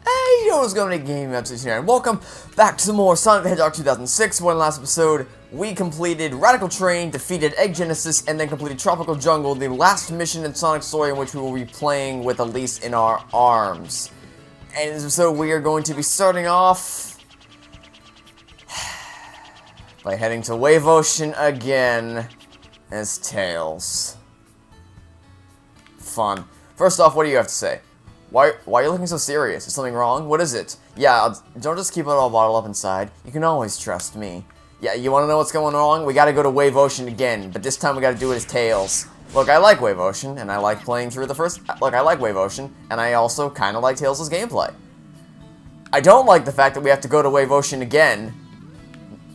Hey, yo, what's going on, Game Episode here, and welcome back to some more Sonic the Hedgehog 2006, where in the last episode, we completed Radical Terrain, defeated Egg Genesis, and then completed Tropical Jungle, the last mission in Sonic's story in which we will be playing with Elise in our arms. And in this episode, we are going to be starting off by heading to Wave Ocean again as Tails. Fun. First off, what do you have to say? Why are you looking so serious? Is something wrong? What is it? Yeah, don't just keep it all bottled up inside. You can always trust me. Yeah, you want to know what's going wrong? We gotta go to Wave Ocean again, but this time we gotta do it as Tails. Look, I like Wave Ocean, and I like playing through the first... Look, I like Wave Ocean, and I also kind of like Tails' gameplay. I don't like the fact that we have to go to Wave Ocean again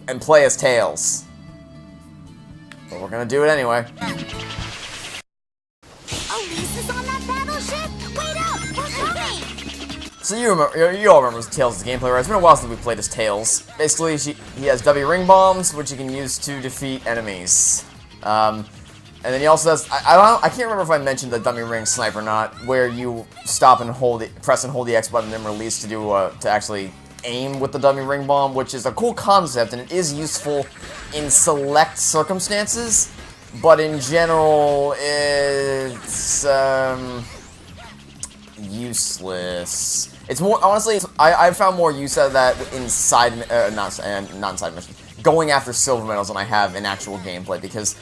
and play as Tails. But we're gonna do it anyway. Elise is on that battleship? Wait up! We're coming! So you all remember Tails' gameplay, right? It's been a while since we played as Tails. Basically, he has W ring bombs, which he can use to defeat enemies. And then he also has, I can't remember if I mentioned the dummy ring snipe or not, where you stop and press and hold the X button and then release to actually aim with the dummy ring bomb, which is a cool concept and it is useful in select circumstances, but in general, it's useless. It's more, honestly, I found more use out of that inside, not inside missions, going after silver medals than I have in actual gameplay, because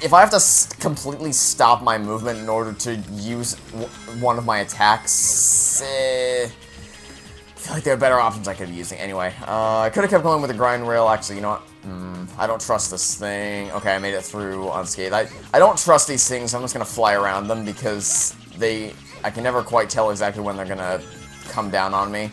if I have to completely stop my movement in order to use one of my attacks, I feel like there are better options I could be using. Anyway, I could have kept going with the grind rail. Actually, you know what? I don't trust this thing. Okay, I made it through unscathed. I don't trust these things. I'm just gonna fly around them because I can never quite tell exactly when they're gonna come down on me.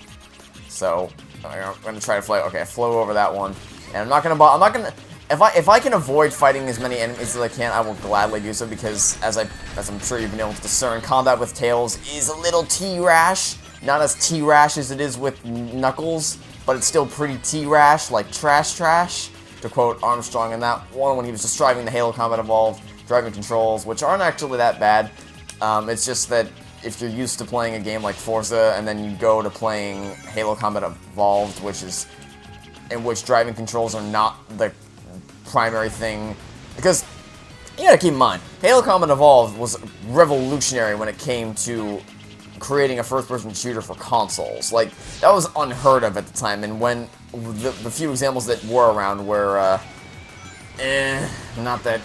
So I'm gonna try to fly. Okay, I flew over that one, and I'm not gonna. If I can avoid fighting as many enemies as I can, I will gladly do so, because as I'm sure you've been able to discern, combat with Tails is a little T-rash. Not as T-rash as it is with Knuckles, but it's still pretty T-rash, like trash, to quote Armstrong in that one when he was describing the Halo Combat Evolved driving controls, which aren't actually that bad. It's just that if you're used to playing a game like Forza and then you go to playing Halo Combat Evolved, in which driving controls are not the primary thing, because you gotta keep in mind, Halo Combat Evolved was revolutionary when it came to creating a first-person shooter for consoles. Like, that was unheard of at the time, and when the few examples that were around were, not that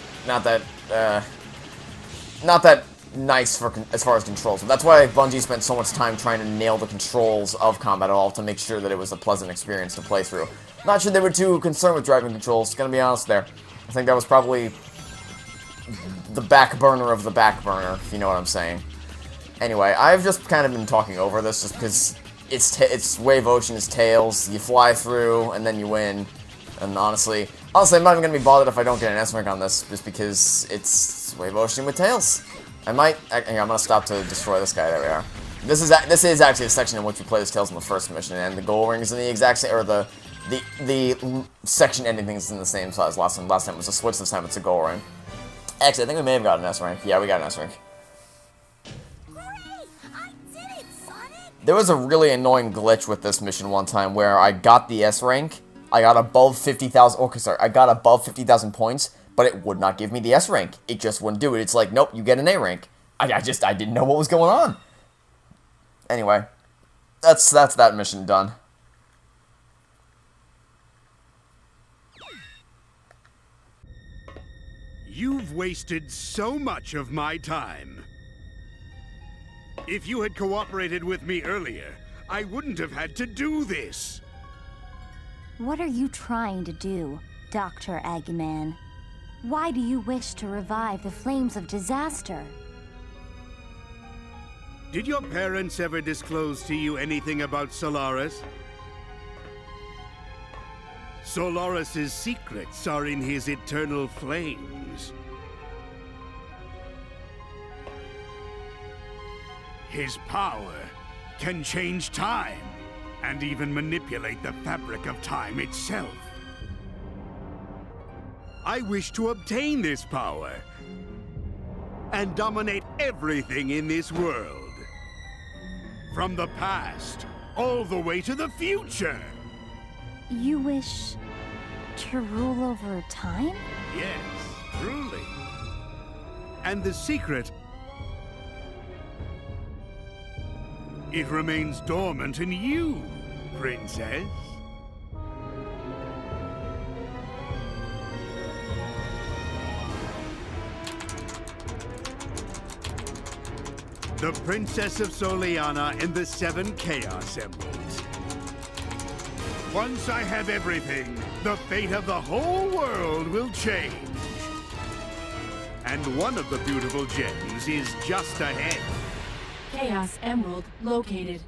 nice as far as controls. But that's why Bungie spent so much time trying to nail the controls of Combat Evolved to make sure that it was a pleasant experience to play through. Not sure they were too concerned with driving controls, gonna be honest there. I think that was probably the back burner of the back burner, if you know what I'm saying. Anyway, I've just kind of been talking over this just because it's Wave Ocean is Tails, you fly through, and then you win. And honestly, I'm not even gonna be bothered if I don't get an S rank on this, just because it's Wave Ocean with Tails. I'm gonna stop to destroy this guy. There we are. This is actually a section in which we play as Tails in the first mission, and the goal ring is in the exact same, or the section ending things in the same size. Last time it was a switch. This time it's a goal ring. Actually, I think we may have gotten an S rank. Yeah, we got an S rank. There was a really annoying glitch with this mission one time where I got the S rank. I got above 50,000. Okay, sorry. I got above 50,000 points, but it would not give me the S rank. It just wouldn't do it. It's like, nope, you get an A rank. I didn't know what was going on. Anyway, that's that mission done. You've wasted so much of my time. If you had cooperated with me earlier, I wouldn't have had to do this. What are you trying to do, Doctor Eggman? Why do you wish to revive the flames of disaster? Did your parents ever disclose to you anything about Solaris? Solaris's secrets are in his eternal flames. His power can change time, and even manipulate the fabric of time itself. I wish to obtain this power, and dominate everything in this world. From the past all the way to the future. You wish to rule over time? Yes, truly. And the secret, it remains dormant in you, Princess. The Princess of Soliana and the 7 Chaos Emeralds. Once I have everything, the fate of the whole world will change. And one of the beautiful gems is just ahead. Chaos Emerald located.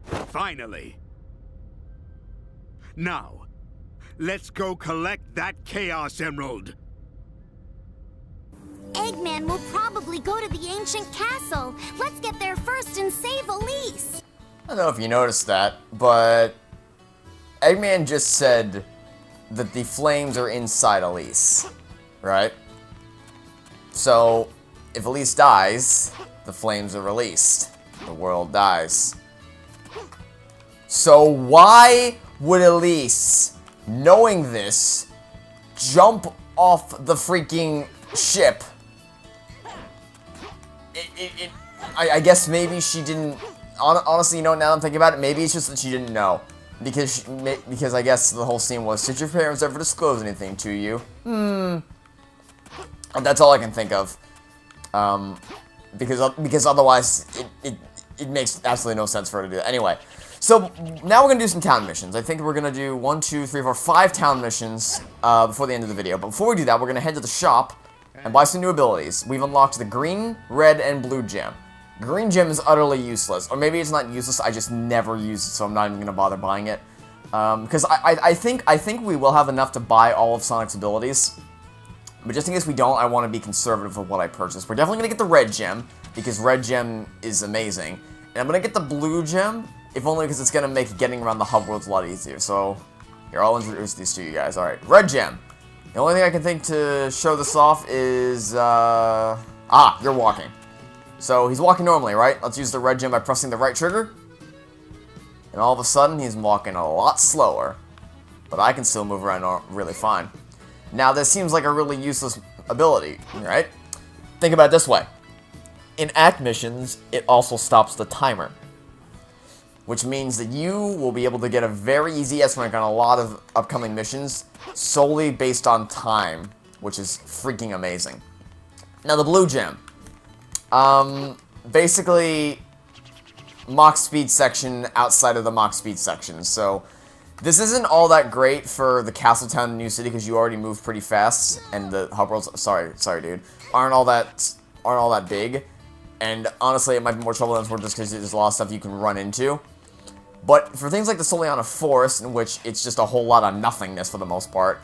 Finally. Now, let's go collect that Chaos Emerald. Eggman will probably go to the ancient castle. Let's get there first and save Elise. I don't know if you noticed that, but Eggman just said that the flames are inside Elise, right? So, if Elise dies, the flames are released. The world dies. So why would Elise, knowing this, jump off the freaking ship? I guess maybe she didn't. Honestly, you know, now that I'm thinking about it, maybe it's just that she didn't know. Because I guess the whole scene was, did your parents ever disclose anything to you? That's all I can think of. Because otherwise, it makes absolutely no sense for her to do that. Anyway, so now we're going to do some town missions. I think we're going to do 1, 2, 3, 4, 5 town missions before the end of the video. But before we do that, we're going to head to the shop and buy some new abilities. We've unlocked the green, red, and blue gem. Green gem is utterly useless. Or maybe it's not useless, I just never use it, so I'm not even going to bother buying it. Because I think we will have enough to buy all of Sonic's abilities. But just in case we don't, I want to be conservative with what I purchase. We're definitely going to get the red gem, because red gem is amazing. And I'm going to get the blue gem, if only because it's going to make getting around the hub worlds a lot easier. So, here, I'll introduce these to you guys. Alright, red gem. The only thing I can think to show this off is, you're walking. So, he's walking normally, right? Let's use the red gem by pressing the right trigger. And all of a sudden, he's walking a lot slower. But I can still move around really fine. Now, this seems like a really useless ability, right? Think about it this way. In act missions, it also stops the timer. Which means that you will be able to get a very easy S rank on a lot of upcoming missions solely based on time, which is freaking amazing. Now, the blue gem. Basically, Mach speed section outside of the Mach speed section. So, this isn't all that great for the Castletown and New City because you already move pretty fast, and the hub worlds, sorry, dude, aren't all that big. And honestly, it might be more troublesome just because there's a lot of stuff you can run into. But for things like the Soliana Forest, in which it's just a whole lot of nothingness for the most part,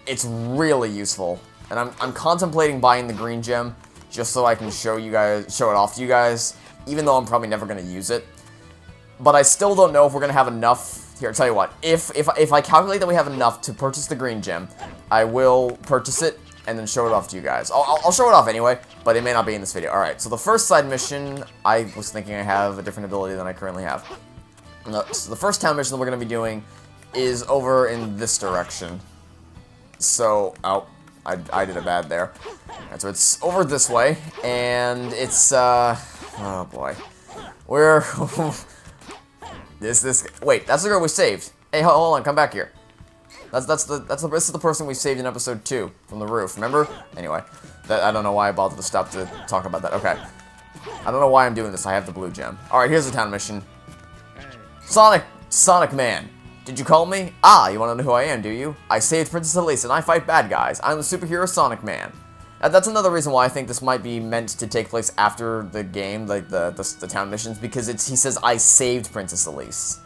it's really useful. And I'm contemplating buying the green gem just so I can show it off to you guys, even though I'm probably never going to use it. But I still don't know if we're going to have enough. Here, I'll tell you what. If I calculate that we have enough to purchase the green gem, I will purchase it and then show it off to you guys. I'll show it off anyway, but it may not be in this video. Alright, so the first side mission, I was thinking I have a different ability than I currently have. So the first town mission that we're going to be doing is over in this direction. So, I did a bad there. Right, so it's over this way, and it's, oh boy. We're... Wait, that's the girl we saved. Hey, hold on, come back here. This is the person we saved in episode 2 from the roof. Remember? Anyway, I don't know why I bothered to stop to talk about that. Okay, I don't know why I'm doing this. I have the blue gem. All right, here's the town mission. Sonic Man, did you call me? You want to know who I am, do you? I saved Princess Elise and I fight bad guys. I'm the superhero Sonic Man. That's another reason why I think this might be meant to take place after the game, like the town missions, because he says, I saved Princess Elise.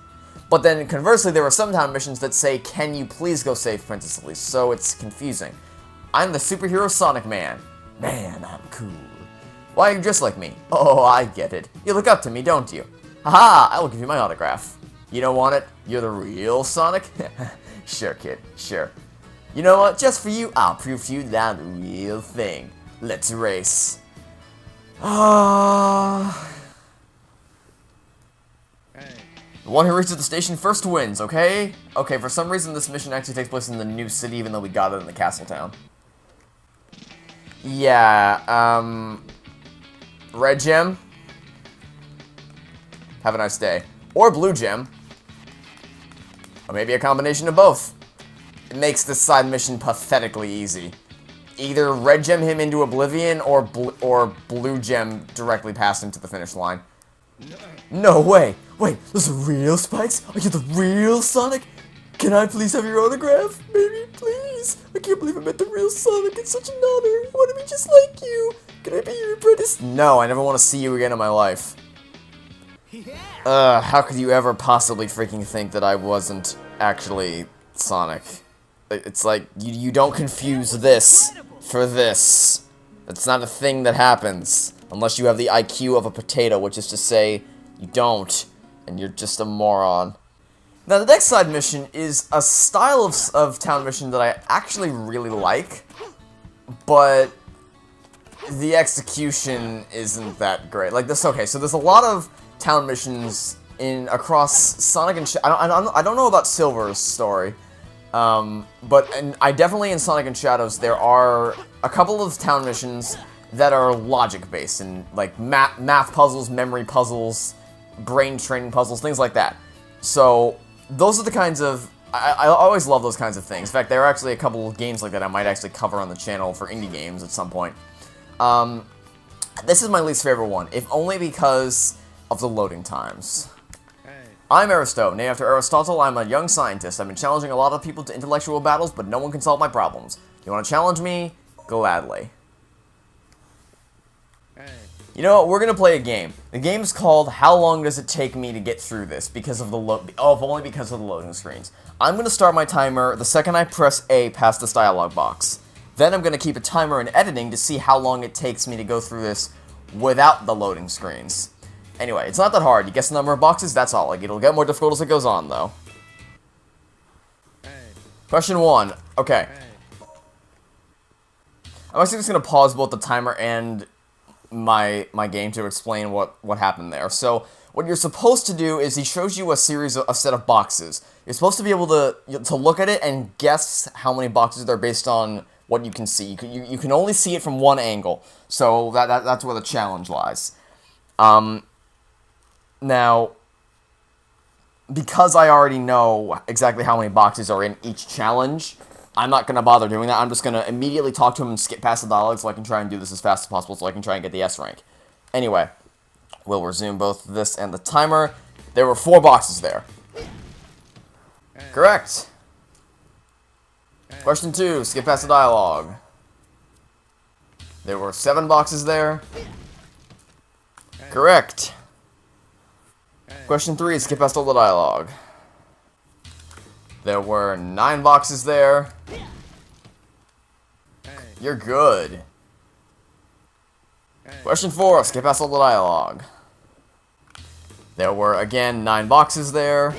But then, conversely, there are some town missions that say, can you please go save Princess Elise? So it's confusing. I'm the superhero Sonic Man. Man, I'm cool. Why are you dressed like me? Oh, I get it. You look up to me, don't you? Haha, I will give you my autograph. You don't want it? You're the real Sonic? Sure, kid, sure. You know what? Just for you, I'll prove to you that I'm the real thing. Let's race. The one who reaches the station first wins, okay? Okay, for some reason this mission actually takes place in the new city, even though we got it in the castle town. Yeah, red gem. Have a nice day. Or blue gem. Or maybe a combination of both. It makes this side mission pathetically easy. Either red gem him into oblivion, or blue gem directly past him to the finish line. No way! Wait, those are real spikes? Are you the real Sonic? Can I please have your autograph? Maybe, please? I can't believe I met the real Sonic. It's such an honor. I want to be just like you. Can I be your apprentice? No, I never want to see you again in my life. How could you ever possibly freaking think that I wasn't actually Sonic? It's like, you don't confuse this for this. It's not a thing that happens. Unless you have the IQ of a potato, which is to say, you don't, and you're just a moron. Now, the next side mission is a style of town mission that I actually really like, but the execution isn't that great. Like this, okay, so there's a lot of town missions across Sonic and I don't know about Silver's story, but I definitely in Sonic and Shadows there are a couple of town missions that are logic-based, and like math puzzles, memory puzzles, brain training puzzles, things like that. So those are the kinds of I always love those kinds of things. In fact, there are actually a couple of games like that I might actually cover on the channel for indie games at some point. This is my least favorite one, if only because of the loading times. I'm Aristo, named after Aristotle. I'm a young scientist. I've been challenging a lot of people to intellectual battles, but no one can solve my problems. You want to challenge me? Gladly. You know what? We're gonna play a game. The game is called How Long Does It Take Me to Get Through This? Because of the only because of the loading screens. I'm gonna start my timer the second I press A past this dialog box. Then I'm gonna keep a timer in editing to see how long it takes me to go through this without the loading screens. Anyway, it's not that hard. You guess the number of boxes, that's all. Like, it'll get more difficult as it goes on, though. Question 1. Okay. I'm actually just gonna pause both the timer and my game to explain what happened there. So what you're supposed to do is he shows you a set of boxes. You're supposed to be able to look at it and guess how many boxes they're based on what you can see. You can only see it from one angle. So that's where the challenge lies. Now, because I already know exactly how many boxes are in each challenge, I'm not going to bother doing that. I'm just going to immediately talk to him and skip past the dialogue so I can try and do this as fast as possible so I can try and get the S rank. Anyway, we'll resume both this and the timer. There were 4 boxes there. Correct. Question 2, skip past the dialogue. There were 7 boxes there. Correct. Question 3, skip past all the dialogue. There were 9 boxes there. You're good. Question 4, skip past all the dialogue. There were, again, 9 boxes there.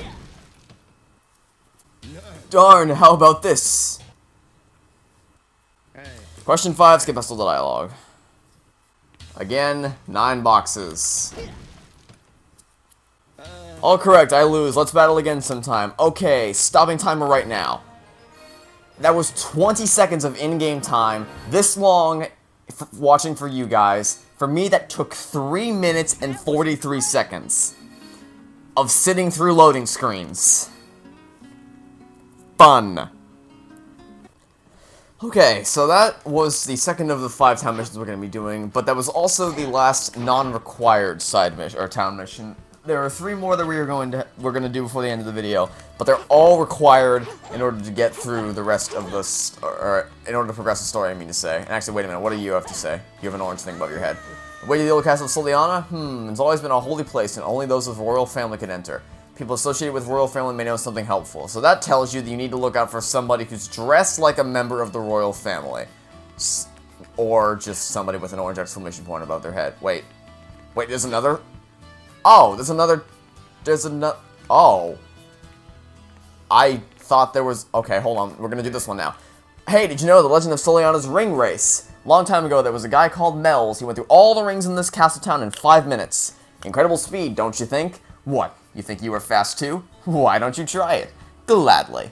Darn, how about this? Question 5, skip past all the dialogue. Again, 9 boxes. All correct, I lose. Let's battle again sometime. Okay, stopping timer right now. That was 20 seconds of in-game time. This long watching for you guys. For me, that took 3 minutes and 43 seconds of sitting through loading screens. Fun. Okay, so that was the second of the 5 town missions we're going to be doing, but that was also the last non-required side mission, or town mission. There are 3 more that we're going to do before the end of the video, but they're all required in order to get through the rest of the, or in order to progress the story, I mean to say. And actually, wait a minute, what do you have to say? You have an orange thing above your head. The way to the old castle of Soliana? It's always been a holy place, and only those of royal family can enter. People associated with royal family may know something helpful. So that tells you that you need to look out for somebody who's dressed like a member of the royal family. Or just somebody with an orange exclamation point above their head. Wait, there's another? Oh, oh. I thought there was, okay, hold on, we're gonna do this one now. Hey, did you know the legend of Soliana's ring race? Long time ago, there was a guy called Mel's. He went through all the rings in this castle town in 5 minutes. Incredible speed, don't you think? What? You think you were fast too? Why don't you try it? Gladly.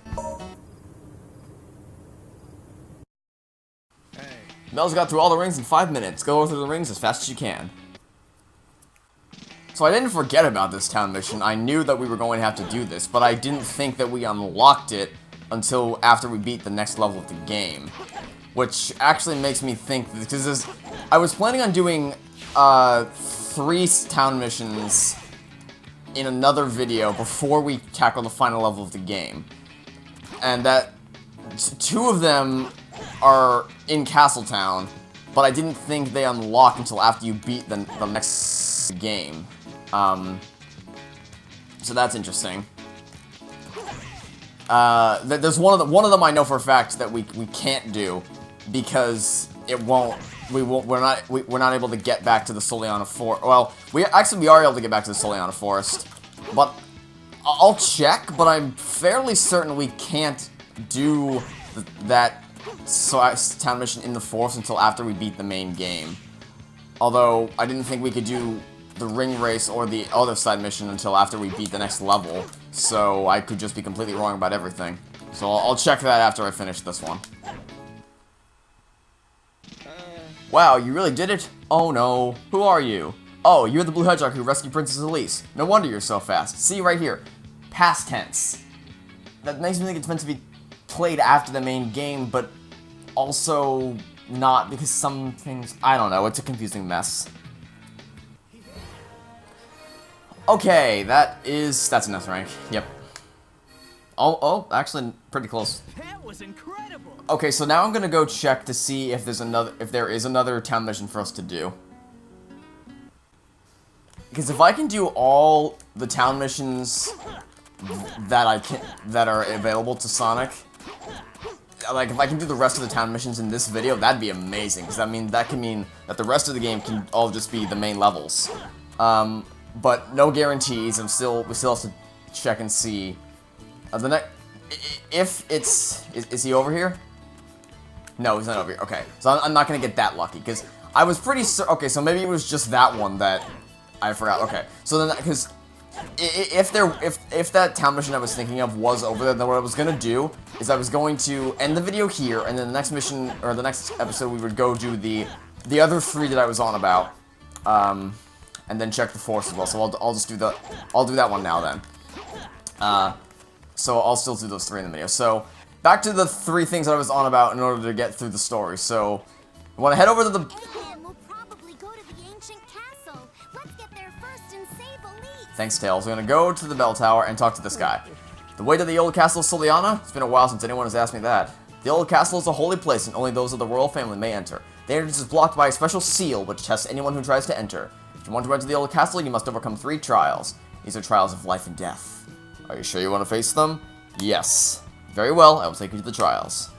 Mel's got through all the rings in 5 minutes. Go through the rings as fast as you can. So I didn't forget about this town mission. I knew that we were going to have to do this, but I didn't think that we unlocked it until after we beat the next level of the game. Which actually makes me think, because I was planning on doing 3 town missions in another video before we tackle the final level of the game. And that 2 of them are in Castletown, but I didn't think they unlock until after you beat the next game. So that's interesting. There's one of them I know for a fact that we can't do because we're not able to get back to the Soliana Forest. Well, we are able to get back to the Soliana Forest, but I'll check. But I'm fairly certain we can't do that town mission in the forest until after we beat the main game. Although I didn't think we could do the ring race or the other side mission until after we beat the next level, so I could just be completely wrong about everything. So I'll check that after I finish this one. Wow, you really did it? Oh no. Who are you? Oh, you're the blue hedgehog who rescued Princess Elise. No wonder you're so fast. See right here. Past tense. That makes me think it's meant to be played after the main game, but also not, because some things... I don't know, it's a confusing mess. Okay, that's an S rank. Yep. Oh, actually, pretty close. That was incredible. Okay, so now I'm gonna go check to see if there is another town mission for us to do. Because if I can do all the town missions that are available to Sonic, like if I can do the rest of the town missions in this video, that'd be amazing. Because that can mean that the rest of the game can all just be the main levels. But no guarantees. We still have to check and see. Is he over here? No, he's not over here. Okay, so I'm not gonna get that lucky because I was pretty certain. Okay, so maybe it was just that one that I forgot. Okay, so then because if that town mission I was thinking of was over there, then what I was gonna do is I was going to end the video here, and then the next mission or the next episode we would go do the other 3 that I was on about, and then check the force as well. So I'll do that one now then. So I'll still do those 3 in the video. So back to the 3 things I was on about in order to get through the story. So I want to head over to the... Eggman will probably go to the ancient castle. Let's get there first and save Elise. Thanks, Tails. We're going to go to the bell tower and talk to this guy. The way to the old castle of Soliana? It's been a while since anyone has asked me that. The old castle is a holy place and only those of the royal family may enter. The entrance is blocked by a special seal which tests anyone who tries to enter. If you want to enter the old castle, you must overcome 3 trials. These are trials of life and death. Are you sure you want to face them? Yes. Very well, I will take you to the trials.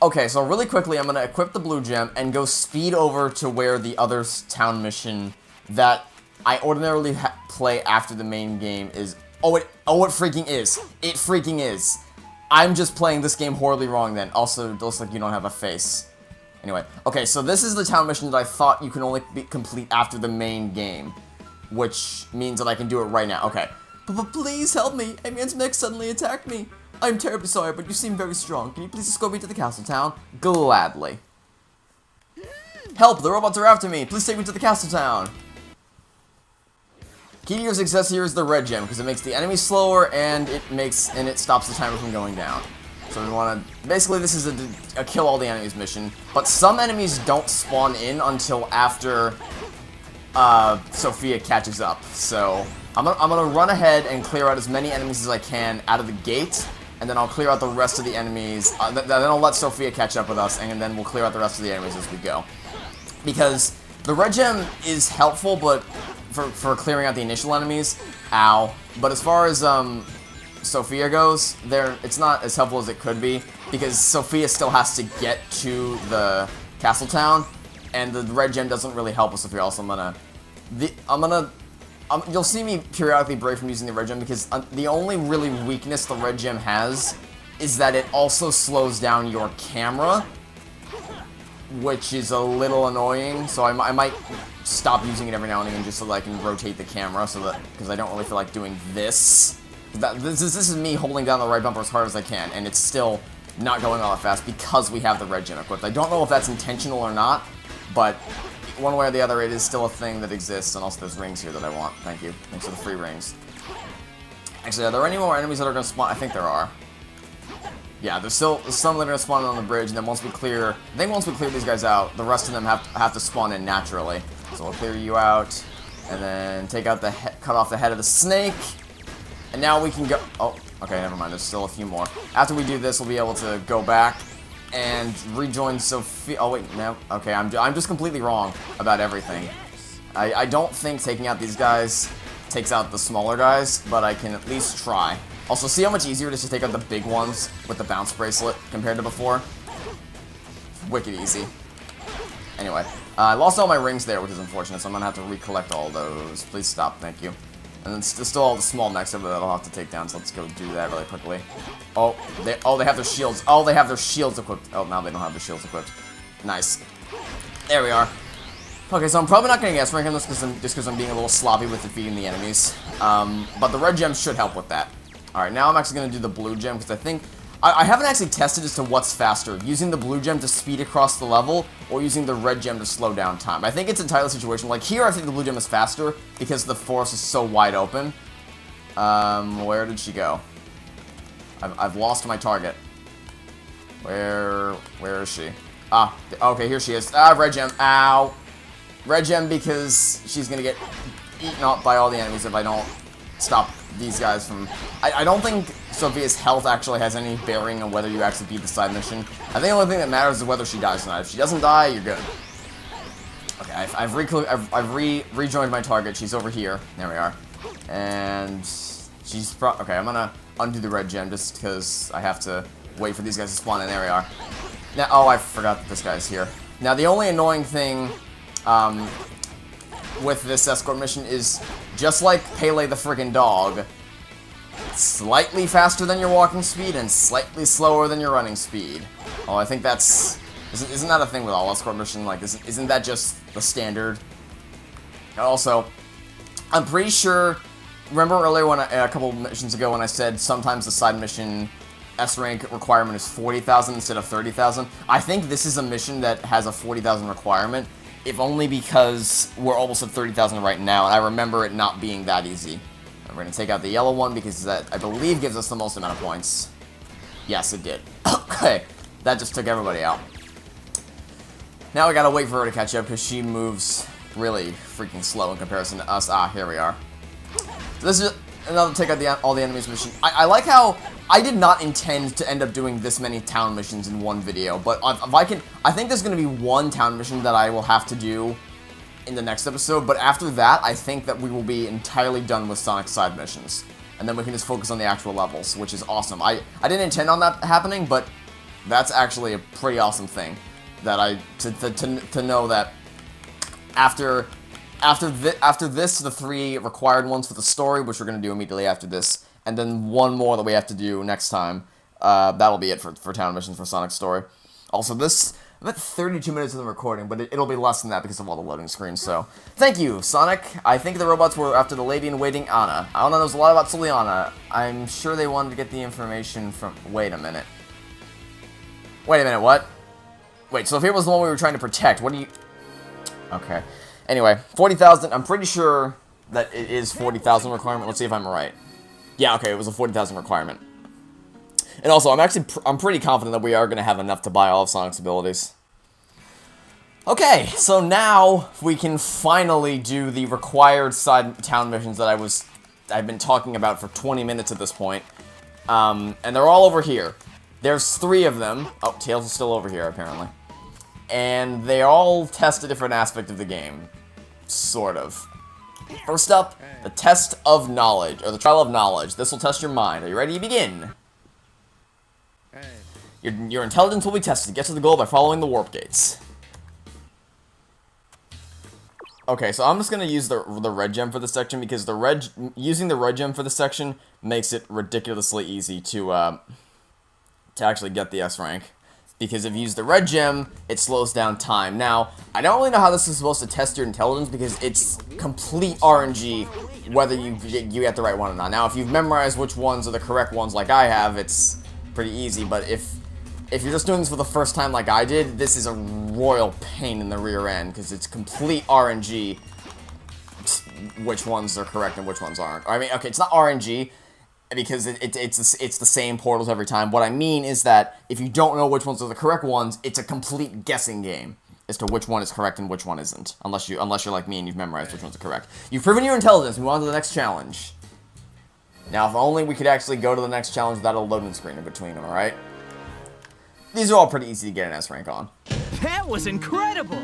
Okay, so really quickly, I'm going to equip the blue gem and go speed over to where the other town mission that I ordinarily play after the main game is. Oh, it freaking is. It freaking is. I'm just playing this game horribly wrong then. Also, it looks like you don't have a face. Anyway, okay, so this is the town mission that I thought you can only complete after the main game, which means that I can do it right now. Okay. But please help me. Eggman's mech suddenly attacked me. I'm terribly sorry, but you seem very strong. Can you please escort me to the castle town? Gladly. Help! The robots are after me. Please take me to the castle town. Key to your success here is the red gem because it makes the enemies slower and it stops the timer from going down. So we want to... Basically, this is a kill all the enemies mission. But some enemies don't spawn in until after Sophia catches up. So I'm gonna run ahead and clear out as many enemies as I can out of the gate. And then I'll clear out the rest of the enemies. Then I'll let Sophia catch up with us. And then we'll clear out the rest of the enemies as we go. Because the red gem is helpful, but for clearing out the initial enemies. Ow. But as far as... Sophia goes, it's not as helpful as it could be because Sophia still has to get to the castle town, and the red gem doesn't really help with Sophia. Also, you'll see me periodically break from using the red gem because the only really weakness the red gem has is that it also slows down your camera, which is a little annoying, so I might stop using it every now and again just so that I can rotate the camera, so that, because I don't really feel like doing this. This is me holding down the right bumper as hard as I can, and it's still not going all that fast because we have the red gem equipped. I don't know if that's intentional or not, but one way or the other, it is still a thing that exists, and also there's rings here that I want. Thank you. Thanks for the free rings. Actually, are there any more enemies that are going to spawn? I think there are. Yeah, there's some that are going to spawn on the bridge, and then once we clear... I think once we clear these guys out, the rest of them have to spawn in naturally. So we'll clear you out, and then take out the cut off the head of the snake, and now we can go... Oh, okay, never mind. There's still a few more. After we do this, we'll be able to go back and rejoin Sophia... Oh, wait, no. Okay, I'm just completely wrong about everything. I don't think taking out these guys takes out the smaller guys, but I can at least try. Also, see how much easier it is to take out the big ones with the bounce bracelet compared to before? Wicked easy. Anyway, I lost all my rings there, which is unfortunate, so I'm gonna have to recollect all those. Please stop, thank you. And then there's still all the small mechs over there that I'll have to take down, so let's go do that really quickly. Oh, they have their shields. Oh, they have their shields equipped. Oh, now they don't have their shields equipped. Nice. There we are. Okay, so I'm probably not going to guess rank on this just because I'm being a little sloppy with defeating the enemies. But the red gem should help with that. Alright, now I'm actually going to do the blue gem because I think... I haven't actually tested as to what's faster, using the blue gem to speed across the level or using the red gem to slow down time. I think it's entirely situational. Like here, I think the blue gem is faster because the forest is so wide open. Where did she go? I've lost my target. Where is she? Ah, okay, here she is. Ah, red gem. Ow. Red gem because she's gonna get eaten up by all the enemies if I don't stop these guys from... I don't think Sophia's health actually has any bearing on whether you actually beat the side mission. I think the only thing that matters is whether she dies or not. If she doesn't die, you're good. Okay, I've rejoined my target. She's over here. There we are. And she's okay, I'm gonna undo the red gem just because I have to wait for these guys to spawn in. There we are. Now, oh, I forgot that this guy's here. Now, the only annoying thing with this escort mission is, just like Pele the friggin' dog, slightly faster than your walking speed and slightly slower than your running speed. Oh, I think that's... Isn't that a thing with all escort missions? Like, isn't that just the standard? Also, I'm pretty sure... Remember earlier when a couple missions ago when I said sometimes the side mission S-rank requirement is 40,000 instead of 30,000? I think this is a mission that has a 40,000 requirement, if only because we're almost at 30,000 right now, and I remember it not being that easy. And we're going to take out the yellow one because that, I believe, gives us the most amount of points. Yes, it did. Okay, that just took everybody out. Now we gotta wait for her to catch up because she moves really freaking slow in comparison to us. Ah, here we are. So this is another take out all the enemies mission. I like how I did not intend to end up doing this many town missions in one video, but if I think there's going to be one town mission that I will have to do in the next episode, but after that, I think that we will be entirely done with Sonic's side missions. And then we can just focus on the actual levels, which is awesome. I didn't intend on that happening, but that's actually a pretty awesome thing. That to know that after this, the 3 required ones for the story, which we're going to do immediately after this, and then one more that we have to do next time. That'll be it for town missions for Sonic's story. Also, I'm at 32 minutes of the recording, but it'll be less than that because of all the loading screens, so... Thank you, Sonic. I think the robots were after the lady-in-waiting Anna. I don't know, there's a lot about Suliana. I'm sure they wanted to get the information from... Wait a minute, what? Wait, so if here was the one we were trying to protect, what do you... Okay. Anyway, 40,000, I'm pretty sure that it is 40,000 requirement. Let's see if I'm right. Yeah, okay, it was a 40,000 requirement. And also, I'm pretty confident that we are going to have enough to buy all of Sonic's abilities. Okay, so now we can finally do the required side town missions that I've been talking about for 20 minutes at this point. And they're all over here. There's 3 of them. Oh, Tails is still over here, apparently. And they all test a different aspect of the game. Sort of. First up, the test of knowledge, or the trial of knowledge. This will test your mind. Are you ready to begin? Your intelligence will be tested. Get to the goal by following the warp gates. Okay, so I'm just gonna use the red gem for this section because using the red gem for this section makes it ridiculously easy to actually get the S rank. Because if you use the red gem, it slows down time. Now, I don't really know how this is supposed to test your intelligence because it's complete RNG whether you get the right one or not. Now, if you've memorized which ones are the correct ones like I have, it's pretty easy. But if you're just doing this for the first time like I did, this is a royal pain in the rear end because it's complete RNG which ones are correct and which ones aren't. I mean, okay, it's not RNG because it's the same portals every time. What I mean is that if you don't know which ones are the correct ones, it's a complete guessing game as to which one is correct and which one isn't. Unless you're like me and you've memorized which ones are correct. You've proven your intelligence. Move on to the next challenge. Now, if only we could actually go to the next challenge without a loading screen in between them, alright? These are all pretty easy to get an S rank on. That was incredible!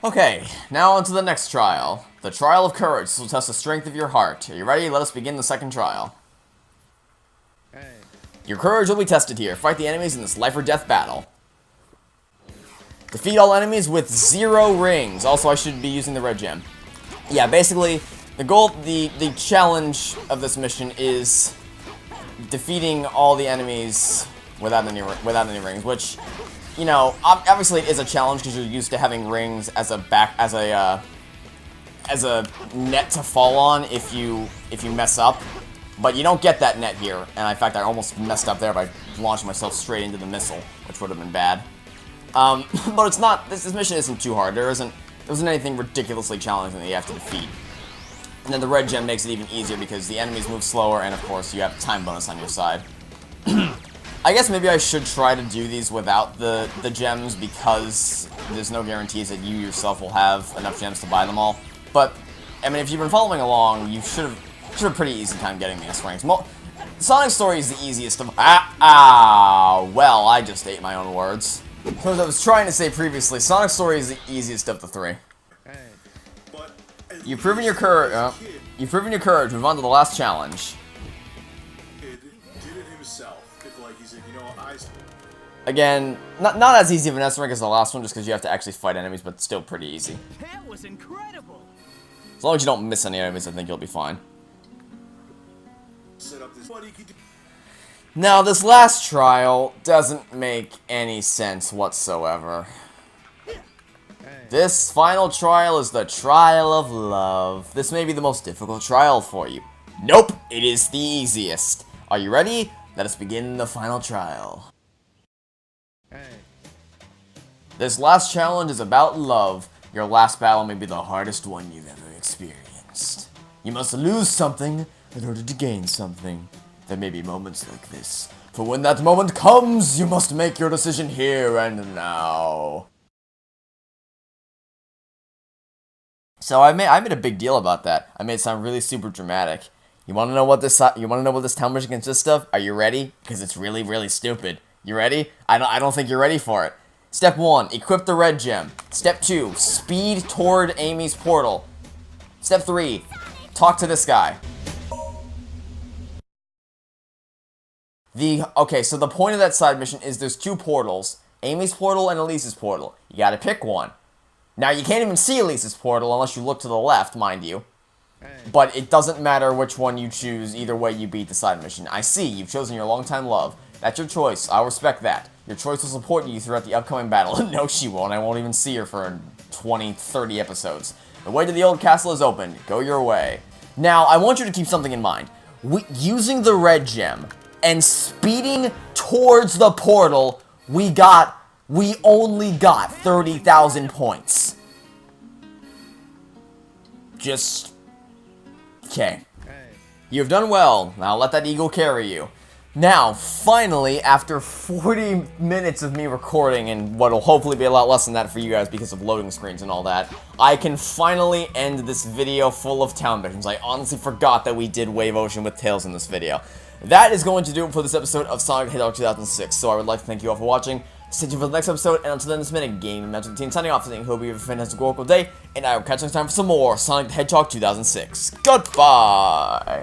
Okay, now on to the next trial. The Trial of Courage. This will test the strength of your heart. Are you ready? Let us begin the second trial. Your courage will be tested here. Fight the enemies in this life or death battle. Defeat all enemies with 0 rings. Also, I should be using the red gem. Yeah, basically, the goal, the challenge of this mission is defeating all the enemies without any rings, which, you know, obviously it is a challenge because you're used to having rings as a net to fall on if you mess up. But you don't get that net here, and in fact I almost messed up there by launching myself straight into the missile, which would have been bad. But it's not, this mission isn't too hard. There isn't anything ridiculously challenging that you have to defeat. And then the red gem makes it even easier because the enemies move slower, and of course you have time bonus on your side. I guess maybe I should try to do these without the gems because there's no guarantees that you yourself will have enough gems to buy them all. But, I mean, if you've been following along, you should have a pretty easy time getting the S ranks. Sonic's story is the easiest of... well, I just ate my own words. So as I was trying to say previously, Sonic's story is the easiest of the 3. You've proven your courage. You've proven your courage. Move on to the last challenge. Again, not as easy of an S rank as the last one, just because you have to actually fight enemies, but still pretty easy. That was incredible. As long as you don't miss any enemies, I think you'll be fine. Now, this last trial doesn't make any sense whatsoever. This final trial is the Trial of Love. This may be the most difficult trial for you. Nope, it is the easiest. Are you ready? Let us begin the final trial. This last challenge is about love. Your last battle may be the hardest one you've ever experienced. You must lose something in order to gain something. There may be moments like this, for when that moment comes, you must make your decision here and now. So I made a big deal about that. I made it sound really super dramatic. You want to know what this town mission consists of? Are you ready? Because it's really, really stupid. You ready? I don't think you're ready for it. Step 1, equip the red gem. Step 2, speed toward Amy's portal. Step 3, talk to this guy. Okay, so the point of that side mission is there's 2 portals. Amy's portal and Elise's portal. You gotta pick one. Now, you can't even see Elise's portal unless you look to the left, mind you. But it doesn't matter which one you choose, either way you beat the side mission. I see, you've chosen your longtime love. That's your choice, I'll respect that. Your choice will support you throughout the upcoming battle. No, she won't, I won't even see her for 20, 30 episodes. The way to the old castle is open, go your way. Now, I want you to keep something in mind. Using the red gem and speeding towards the portal, we only got 30,000 points. Okay. You have done well. Now let that eagle carry you. Now, finally, after 40 minutes of me recording, and what will hopefully be a lot less than that for you guys because of loading screens and all that, I can finally end this video full of town missions. I honestly forgot that we did Wave Ocean with Tails in this video. That is going to do it for this episode of Sonic the Hedgehog 2006, so I would like to thank you all for watching. Stay tuned for the next episode, and until then, this has been a Gaming Magic Team signing off, saying hope you have a fantastic oracle day, and I will catch you next time for some more Sonic the Hedgehog 2006. Goodbye!